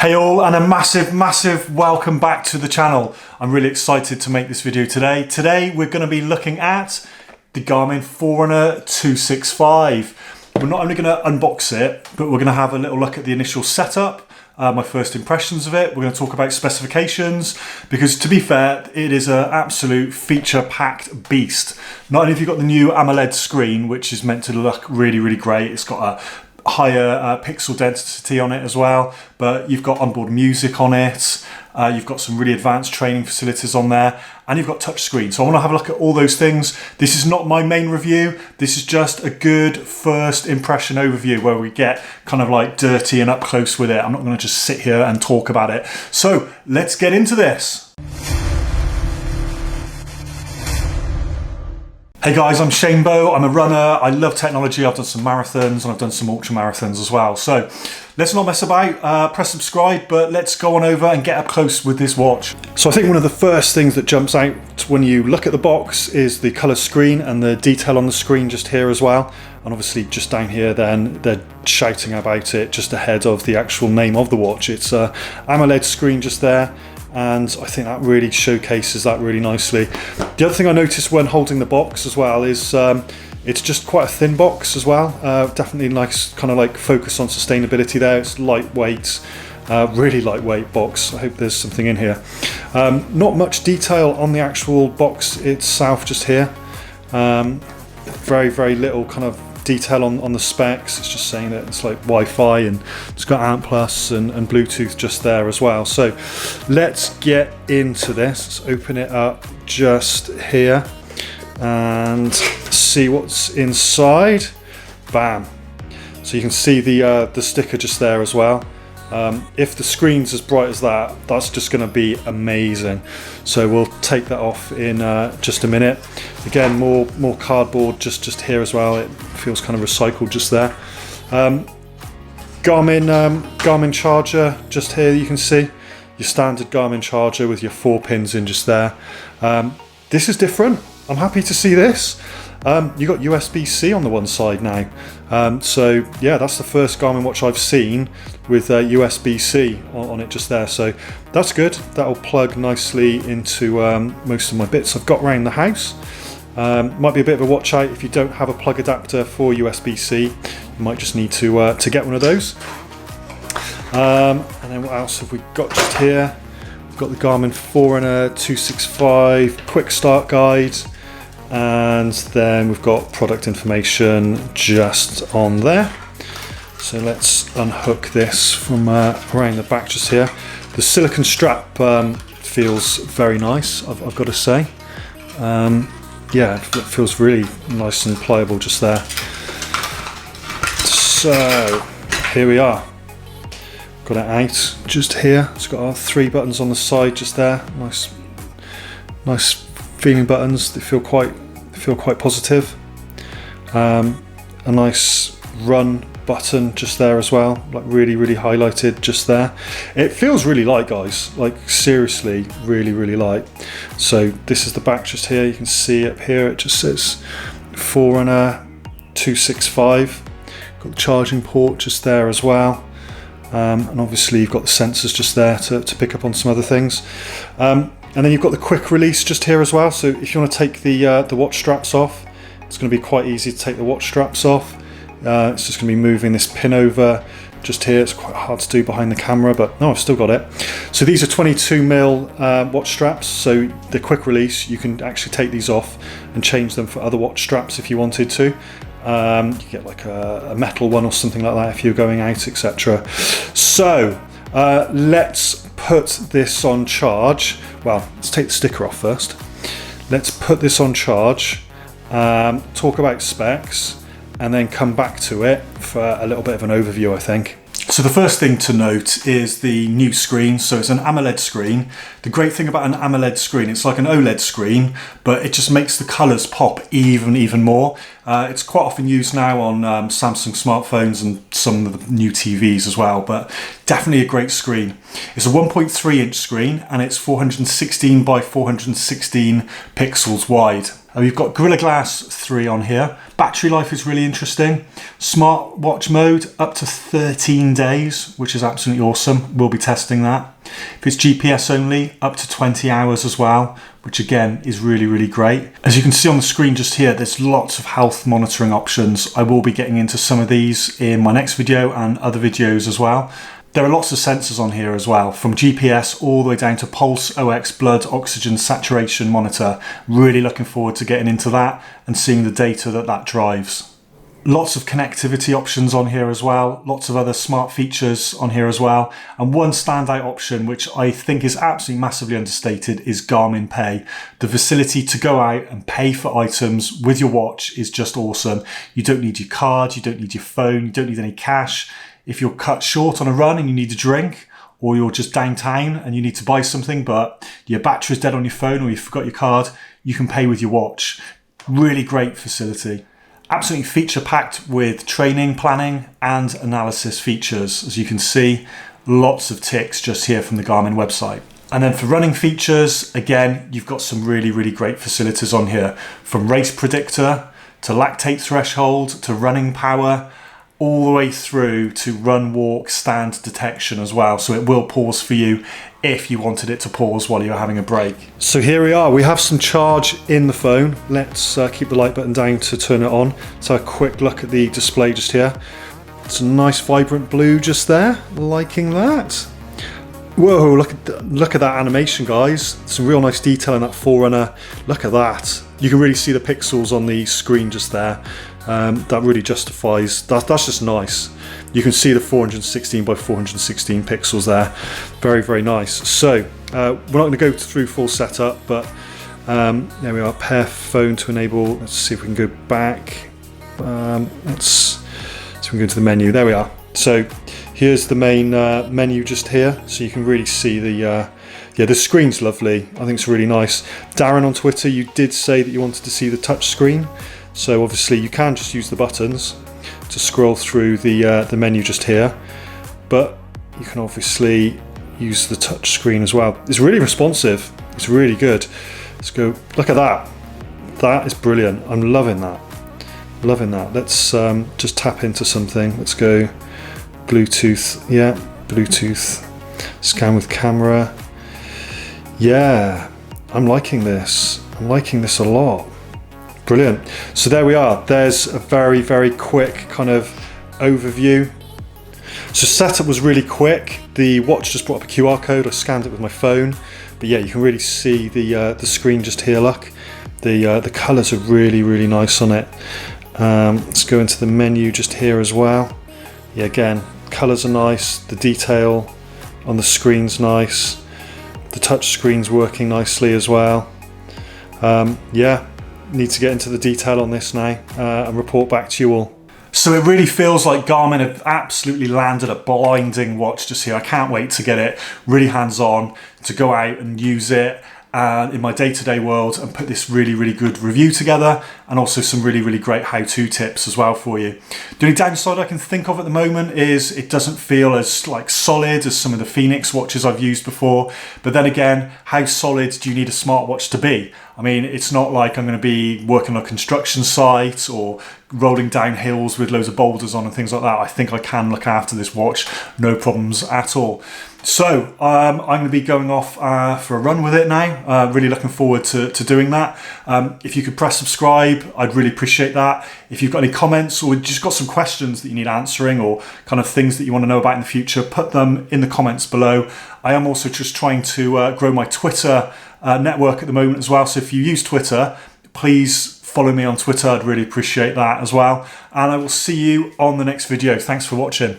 Hey all, and a massive welcome back to the channel. I'm really excited to make this video today. Today we're going to be looking at the Garmin Forerunner 265. We're not only going to unbox it, but we're going to have a little look at the initial setup, my first impressions of it. We're going to talk about specifications, because to be fair, it is an absolute feature-packed beast. Not only have you got the new AMOLED screen, which is meant to look really great, it's got a higher pixel density on it as well, but you've got onboard music on it, you've got some really advanced training facilities on there, and you've got touchscreen. So I want to have a look at all those things. This is not my main review, this is just a good first impression overview where we get kind of like dirty and up close with it. I'm not going to just sit here and talk about it. So let's get into this. Hey guys, I'm Shanebow, I'm a runner, I love technology, I've done some marathons and I've done some ultra marathons as well. So let's not mess about, press subscribe, but let's go on over and get up close with this watch. So I think one of the first things that jumps out when you look at the box is the colour screen and the detail on the screen just here as well. And obviously just down here then they're shouting about it just ahead of the actual name of the watch. It's a AMOLED screen just there. And I think that really showcases that really nicely. The other thing I noticed when holding the box as well is it's just quite a thin box as well. Definitely nice kind of like focus on sustainability there. It's lightweight, really lightweight box. I hope there's something in here. Not much detail on the actual box itself just here. Very little kind of detail on the specs. It's just saying that it's like Wi-Fi and it's got ANT Plus and Bluetooth just there as well. So let's get into this. Let's open it up just here and see what's inside. Bam. So you can see the sticker just there as well. If the screen's as bright as that, that's just going to be amazing. So we'll take that off in just a minute. Again, more cardboard just here as well. It feels kind of recycled just there. Garmin charger just here. You can see your standard Garmin charger with your 4 pins in just there. This is different. I'm happy to see this. You got USB-C on the one side now. So yeah, that's the first Garmin watch I've seen with USB-C on it just there. So that's good. That'll plug nicely into most of my bits I've got around the house. Might be a bit of a watch out if you don't have a plug adapter for USB-C. You might just need to get one of those. And then what else have we got just here? We've got the Garmin Forerunner 265 quick start guide. And then we've got product information just on there. So let's unhook this from around the back just here. The silicone strap feels very nice, I've got to say. Yeah, it feels really nice and pliable just there. So here we are. Got it out just here. It's got our 3 buttons on the side just there. Nice feeling buttons. They feel quite positive. A nice run button just there as well, like really highlighted just there. It feels really light, guys, like seriously really light. So this is the back just here. You can see up here it just says Forerunner 265. Got the charging port just there as well. And obviously you've got the sensors just there to pick up on some other things. And then you've got the quick release just here as well. So if you want to take the watch straps off, it's going to be quite easy to take the watch straps off. It's just going to be moving this pin over just here. It's quite hard to do behind the camera, but no, I've still got it. So these are 22mm watch straps. So the quick release, you can actually take these off and change them for other watch straps if you wanted to. You get like a metal one or something like that if you're going out, etc. So let's put this on charge. Well, let's take the sticker off first. Let's put this on charge, talk about specs, and then come back to it for a little bit of an overview, I think. So the first thing to note is the new screen. So it's an AMOLED screen. The great thing about an AMOLED screen, it's like an OLED screen, but it just makes the colours pop even more. It's quite often used now on Samsung smartphones and some of the new TVs as well, but definitely a great screen. It's a 1.3 inch screen and it's 416 by 416 pixels wide. We've got Gorilla Glass 3 on here. Battery life is really interesting. Smartwatch mode up to 13 days, which is absolutely awesome. We'll be testing that. If it's GPS only, up to 20 hours as well, which again is really, really great. As you can see on the screen just here, there's lots of health monitoring options. I will be getting into some of these in my next video and other videos as well. There are lots of sensors on here as well, from GPS all the way down to pulse, OX, blood, oxygen saturation monitor. Really looking forward to getting into that and seeing the data that drives. Lots of connectivity options on here as well, lots of other smart features on here as well. And one standout option, which I think is absolutely massively understated, is Garmin Pay. The facility to go out and pay for items with your watch is just awesome. You don't need your card, you don't need your phone, you don't need any cash. If you're cut short on a run and you need a drink, or you're just downtown and you need to buy something, but your battery's dead on your phone or you forgot your card, you can pay with your watch. Really great facility. Absolutely feature packed with training, planning and analysis features. As you can see, lots of ticks just here from the Garmin website. And then for running features, again, you've got some really, really great facilities on here, from race predictor to lactate threshold to running power, all the way through to run, walk, stand detection as well. So it will pause for you if you wanted it to pause while you're having a break. So here we are, we have some charge in the phone. Let's keep the light button down to turn it on. So a quick look at the display just here. It's a nice vibrant blue just there, liking that. Whoa, look at that animation, guys. Some real nice detail in that Forerunner. Look at that. You can really see the pixels on the screen just there. That really justifies, that's just nice. You can see the 416 by 416 pixels there. Very, very nice. So we're not going to go through full setup, but there we are, pair phone to enable. Let's see if we can go back. Let's see if we can go to the menu. There we are. So here's the main menu just here. So you can really see the the screen's lovely. I think it's really nice. Darren on Twitter, you did say that you wanted to see the touch screen. So obviously you can just use the buttons to scroll through the menu just here, but you can obviously use the touch screen as well. It's really responsive. It's really good. Let's go. Look at that. That is brilliant. I'm loving that. Loving that. Let's just tap into something. Let's go Bluetooth. Yeah, Bluetooth. Scan with camera. Yeah, I'm liking this. I'm liking this a lot. Brilliant. So there we are. There's a very, very quick kind of overview. So setup was really quick. The watch just brought up a QR code. I scanned it with my phone. But yeah, you can really see the screen just here. Look, the colours are really, really nice on it. Let's go into the menu just here as well. Yeah, again, colours are nice. The detail on the screen's nice. The touch screen's working nicely as well. Yeah. Need to get into the detail on this now and report back to you all. So it really feels like Garmin have absolutely landed a blinding watch just here. I can't wait to get it really hands-on, to go out and use it in my day-to-day world and put this really, really good review together, and also some really, really great how-to tips as well for you. The only downside I can think of at the moment is it doesn't feel as solid as some of the Phoenix watches I've used before. But then again, how solid do you need a smartwatch to be? I mean, it's not like I'm going to be working on a construction site or rolling down hills with loads of boulders on and things like that. I think I can look after this watch, no problems at all. So I'm going to be going off for a run with it now. Really looking forward to doing that. If you could press subscribe, I'd really appreciate that. If you've got any comments or just got some questions that you need answering or kind of things that you want to know about in the future, put them in the comments below. I am also just trying to grow my Twitter network at the moment as well. So if you use Twitter, please follow me on Twitter. I'd really appreciate that as well. And I will see you on the next video. Thanks for watching.